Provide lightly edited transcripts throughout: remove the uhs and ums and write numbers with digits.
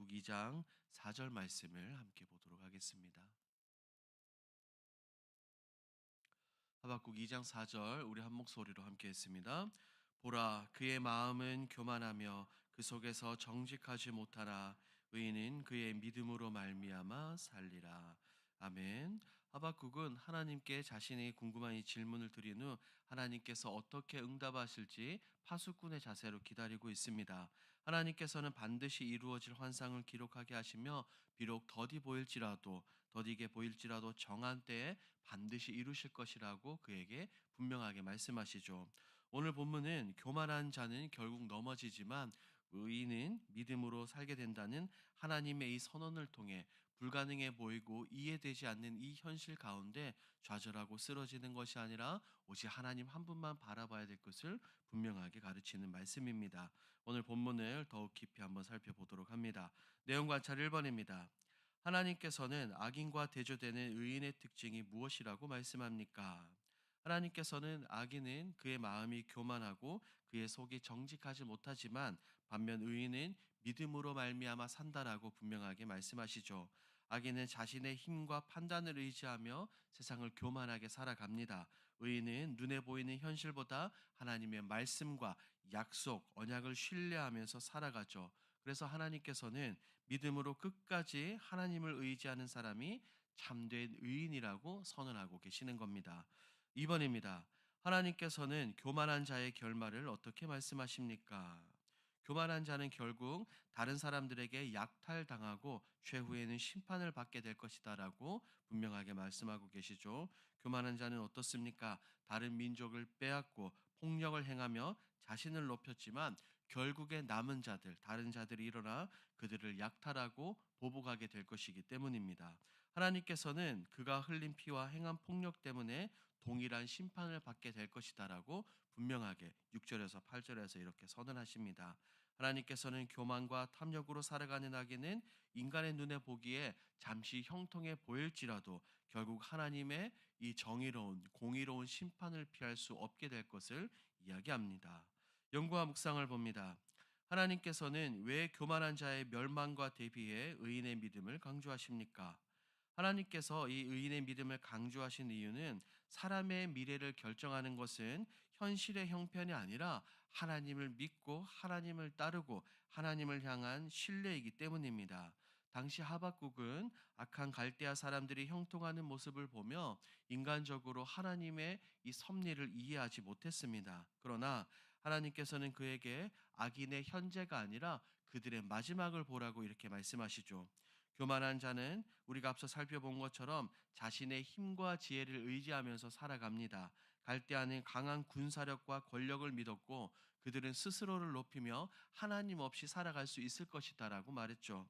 하박국 2장 4절 말씀을 함께 보도록 하겠습니다. 하박국 2장 4절 우리 한 목소리로 함께 했습니다. 보라, 그의 마음은 교만하며 그 속에서 정직하지 못하나 의인은 그의 믿음으로 말미암아 살리라. 아멘. 하박국은 하나님께 자신이 궁금한 이 질문을 드린 후 하나님께서 어떻게 응답하실지 파수꾼의 자세로 기다리고 있습니다. 하나님께서는 반드시 이루어질 환상을 기록하게 하시며 비록 더디게 보일지라도 정한 때에 반드시 이루실 것이라고 그에게 분명하게 말씀하시죠. 오늘 본문은 교만한 자는 결국 넘어지지만 의인은 믿음으로 살게 된다는 하나님의 이 선언을 통해 불가능해 보이고 이해되지 않는 이 현실 가운데 좌절하고 쓰러지는 것이 아니라 오직 하나님 한 분만 바라봐야 될 것을 분명하게 가르치는 말씀입니다. 오늘 본문을 더욱 깊이 한번 살펴보도록 합니다. 내용 관찰 1번입니다. 하나님께서는 악인과 대조되는 의인의 특징이 무엇이라고 말씀합니까? 하나님께서는 악인은 그의 마음이 교만하고 그의 속이 정직하지 못하지만 반면 의인은 믿음으로 말미암아 산다라고 분명하게 말씀하시죠. 악인은 자신의 힘과 판단을 의지하며 세상을 교만하게 살아갑니다. 의인은 눈에 보이는 현실보다 하나님의 말씀과 약속, 언약을 신뢰하면서 살아가죠. 그래서 하나님께서는 믿음으로 끝까지 하나님을 의지하는 사람이 참된 의인이라고 선언하고 계시는 겁니다. 2번입니다. 하나님께서는 교만한 자의 결말을 어떻게 말씀하십니까? 교만한 자는 결국 다른 사람들에게 약탈당하고 최후에는 심판을 받게 될 것이다라고 분명하게 말씀하고 계시죠. 교만한 자는 어떻습니까? 다른 민족을 빼앗고 폭력을 행하며 자신을 높였지만 결국에 남은 자들, 다른 자들이 일어나 그들을 약탈하고 보복하게 될 것이기 때문입니다. 하나님께서는 그가 흘린 피와 행한 폭력 때문에 동일한 심판을 받게 될 것이다라고 분명하게 6절에서 8절에서 이렇게 선언하십니다. 하나님께서는 교만과 탐욕으로 살아가는 악인은 인간의 눈에 보기에 잠시 형통해 보일지라도 결국 하나님의 이 정의로운 공의로운 심판을 피할 수 없게 될 것을 이야기합니다. 연구와 묵상을 봅니다. 하나님께서는 왜 교만한 자의 멸망과 대비해 의인의 믿음을 강조하십니까? 하나님께서 이 의인의 믿음을 강조하신 이유는 사람의 미래를 결정하는 것은 현실의 형편이 아니라 하나님을 믿고 하나님을 따르고 하나님을 향한 신뢰이기 때문입니다. 당시 하박국은 악한 갈대아 사람들이 형통하는 모습을 보며 인간적으로 하나님의 이 섭리를 이해하지 못했습니다. 그러나 하나님께서는 그에게 악인의 현재가 아니라 그들의 마지막을 보라고 이렇게 말씀하시죠. 교만한 자는 우리가 앞서 살펴본 것처럼 자신의 힘과 지혜를 의지하면서 살아갑니다. 갈대아는 강한 군사력과 권력을 믿었고 그들은 스스로를 높이며 하나님 없이 살아갈 수 있을 것이다라고 말했죠.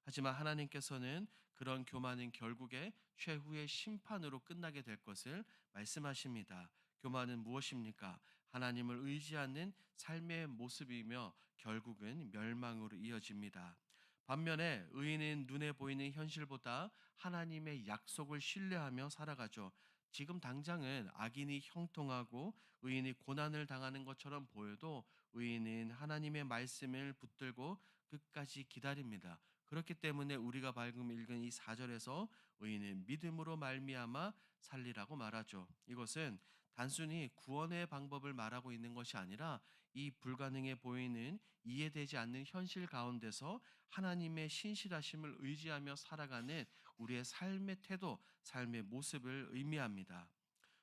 하지만 하나님께서는 그런 교만은 결국에 최후의 심판으로 끝나게 될 것을 말씀하십니다. 교만은 무엇입니까? 하나님을 의지하는 삶의 모습이며 결국은 멸망으로 이어집니다. 반면에 의인은 눈에 보이는 현실보다 하나님의 약속을 신뢰하며 살아가죠. 지금 당장은 악인이 형통하고 의인이 고난을 당하는 것처럼 보여도 의인은 하나님의 말씀을 붙들고 끝까지 기다립니다. 그렇기 때문에 우리가 방금 읽은 이 4절에서 의인은 믿음으로 말미암아 살리라고 말하죠. 이것은 단순히 구원의 방법을 말하고 있는 것이 아니라 이 불가능해 보이는 이해되지 않는 현실 가운데서 하나님의 신실하심을 의지하며 살아가는 우리의 삶의 태도, 삶의 모습을 의미합니다.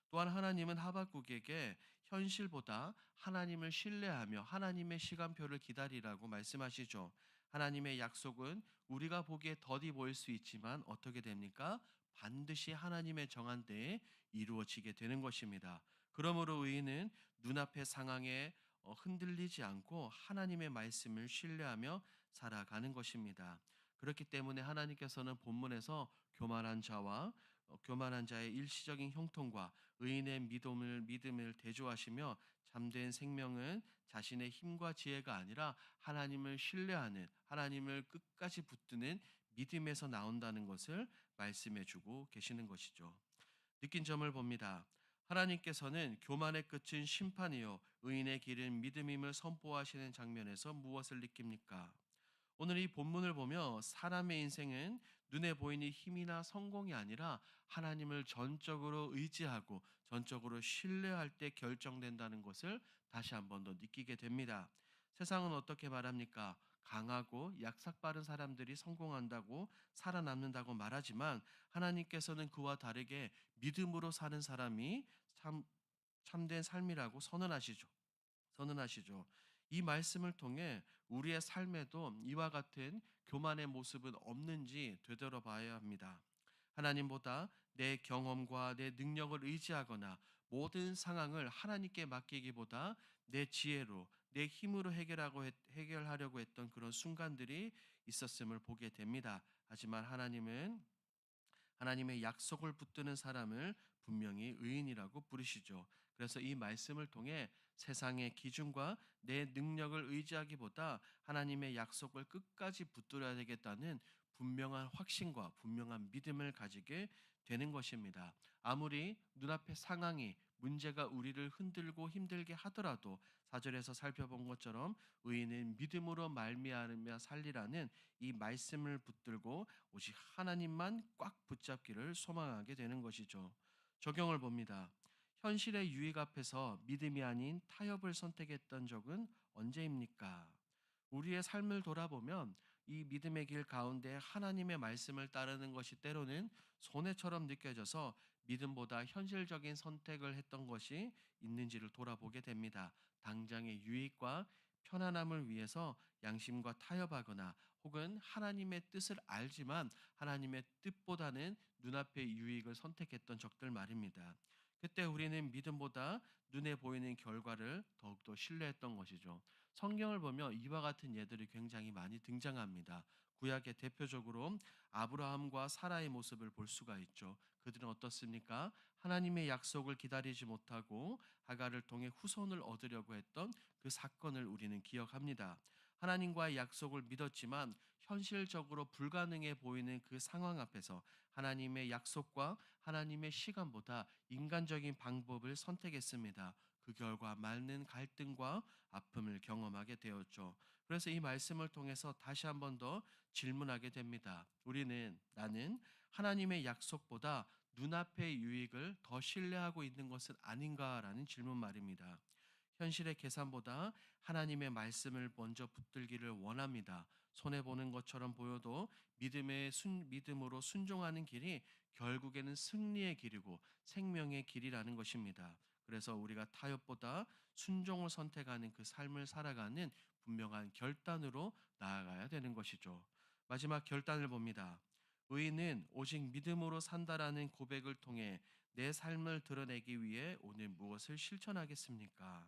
또한 하나님은 하박국에게 현실보다 하나님을 신뢰하며 하나님의 시간표를 기다리라고 말씀하시죠. 하나님의 약속은 우리가 보기에 더디 보일 수 있지만 어떻게 됩니까? 반드시 하나님의 정한 때에 이루어지게 되는 것입니다. 그러므로 의인은 눈앞의 상황에 흔들리지 않고 하나님의 말씀을 신뢰하며 살아가는 것입니다. 그렇기 때문에 하나님께서는 본문에서 교만한 자의 일시적인 형통과 의인의 믿음을 대조하시며 참된 생명은 자신의 힘과 지혜가 아니라 하나님을 신뢰하는 하나님을 끝까지 붙드는 믿음에서 나온다는 것을 말씀해 주고 계시는 것이죠. 느낀 점을 봅니다. 하나님께서는 교만의 끝은 심판이요 의인의 길은 믿음임을 선포하시는 장면에서 무엇을 느낍니까? 오늘 이 본문을 보며 사람의 인생은 눈에 보이는 힘이나 성공이 아니라 하나님을 전적으로 의지하고 전적으로 신뢰할 때 결정된다는 것을 다시 한 번 더 느끼게 됩니다. 세상은 어떻게 말합니까? 강하고 약삭 빠른 사람들이 성공한다고 살아남는다고 말하지만 하나님께서는 그와 다르게 믿음으로 사는 사람이 참된 삶이라고 선언하시죠. 이 말씀을 통해 우리의 삶에도 이와 같은 교만의 모습은 없는지 되돌아봐야 합니다. 하나님보다 내 경험과 내 능력을 의지하거나 모든 상황을 하나님께 맡기기보다 내 지혜로 내 힘으로 해결하려고 했던 그런 순간들이 있었음을 보게 됩니다. 하지만 하나님의 약속을 붙드는 사람을 분명히 의인이라고 부르시죠. 그래서 이 말씀을 통해 세상의 기준과 내 능력을 의지하기보다 하나님의 약속을 끝까지 붙들어야 되겠다는 분명한 확신과 분명한 믿음을 가지게 되는 것입니다. 아무리 눈앞의 상황이 문제가 우리를 흔들고 힘들게 하더라도 4절에서 살펴본 것처럼 의인은 믿음으로 말미암아 살리라는 이 말씀을 붙들고 오직 하나님만 꽉 붙잡기를 소망하게 되는 것이죠. 적용을 봅니다. 현실의 유익 앞에서 믿음이 아닌 타협을 선택했던 적은 언제입니까? 우리의 삶을 돌아보면 이 믿음의 길 가운데 하나님의 말씀을 따르는 것이 때로는 손해처럼 느껴져서 믿음보다 현실적인 선택을 했던 것이 있는지를 돌아보게 됩니다. 당장의 유익과 편안함을 위해서 양심과 타협하거나 혹은 하나님의 뜻을 알지만 하나님의 뜻보다는 눈앞의 유익을 선택했던 적들 말입니다. 그때 우리는 믿음보다 눈에 보이는 결과를 더욱더 신뢰했던 것이죠. 성경을 보면 이와 같은 예들이 굉장히 많이 등장합니다. 구약의 대표적으로 아브라함과 사라의 모습을 볼 수가 있죠. 그들은 어떻습니까? 하나님의 약속을 기다리지 못하고 하갈을 통해 후손을 얻으려고 했던 그 사건을 우리는 기억합니다. 하나님과의 약속을 믿었지만 현실적으로 불가능해 보이는 그 상황 앞에서 하나님의 약속과 하나님의 시간보다 인간적인 방법을 선택했습니다. 그 결과 많은 갈등과 아픔을 경험하게 되었죠. 그래서 이 말씀을 통해서 다시 한 번 더 질문하게 됩니다. 나는 하나님의 약속보다 눈앞의 유익을 더 신뢰하고 있는 것은 아닌가라는 질문 말입니다. 현실의 계산보다 하나님의 말씀을 먼저 붙들기를 원합니다. 손해 보는 것처럼 보여도 믿음으로 순종하는 길이 결국에는 승리의 길이고 생명의 길이라는 것입니다. 그래서 우리가 타협보다 순종을 선택하는 그 삶을 살아가는 분명한 결단으로 나아가야 되는 것이죠. 마지막 결단을 봅니다. 의인은 오직 믿음으로 산다라는 고백을 통해 내 삶을 드러내기 위해 오늘 무엇을 실천하겠습니까?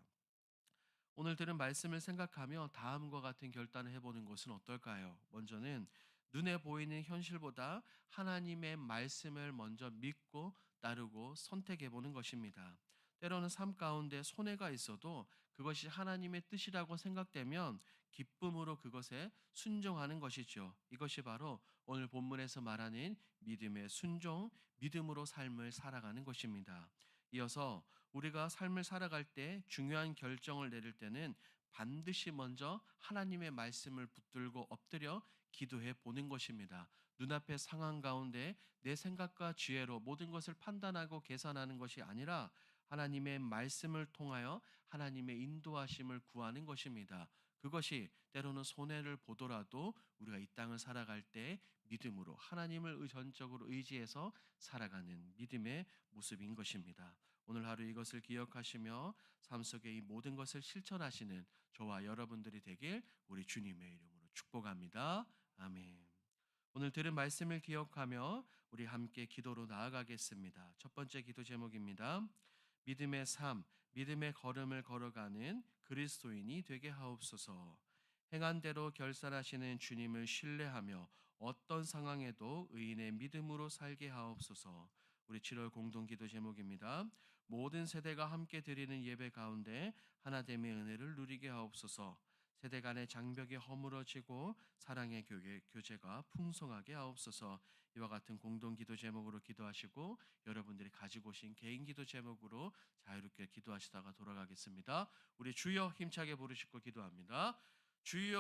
오늘 들은 말씀을 생각하며 다음과 같은 결단을 해보는 것은 어떨까요? 먼저는 눈에 보이는 현실보다 하나님의 말씀을 먼저 믿고 따르고 선택해보는 것입니다. 때로는 삶 가운데 손해가 있어도 그것이 하나님의 뜻이라고 생각되면 기쁨으로 그것에 순종하는 것이죠. 이것이 바로 오늘 본문에서 말하는 믿음의 순종, 믿음으로 삶을 살아가는 것입니다. 이어서 우리가 삶을 살아갈 때 중요한 결정을 내릴 때는 반드시 먼저 하나님의 말씀을 붙들고 엎드려 기도해 보는 것입니다. 눈앞의 상황 가운데 내 생각과 지혜로 모든 것을 판단하고 계산하는 것이 아니라 하나님의 말씀을 통하여 하나님의 인도하심을 구하는 것입니다. 그것이 때로는 손해를 보더라도 우리가 이 땅을 살아갈 때 믿음으로 하나님을 전적으로 의지해서 살아가는 믿음의 모습인 것입니다. 오늘 하루 이것을 기억하시며 삶 속에 이 모든 것을 실천하시는 저와 여러분들이 되길 우리 주님의 이름으로 축복합니다. 아멘. 오늘 들은 말씀을 기억하며 우리 함께 기도로 나아가겠습니다. 첫 번째 기도 제목입니다. 믿음의 삶, 믿음의 걸음을 걸어가는 그리스도인이 되게 하옵소서. 행한 대로 결산하시는 주님을 신뢰하며 어떤 상황에도 의인의 믿음으로 살게 하옵소서. 우리 7월 공동기도 제목입니다. 모든 세대가 함께 드리는 예배 가운데 하나됨의 은혜를 누리게 하옵소서. 세대 간의 장벽이 허물어지고 사랑의 교제가 풍성하게 하옵소서. 이와 같은 공동기도 제목으로 기도하시고 여러분들이 가지고 오신 개인기도 제목으로 자유롭게 기도하시다가 돌아가겠습니다. 우리 주여 힘차게 부르시고 기도합니다. 주여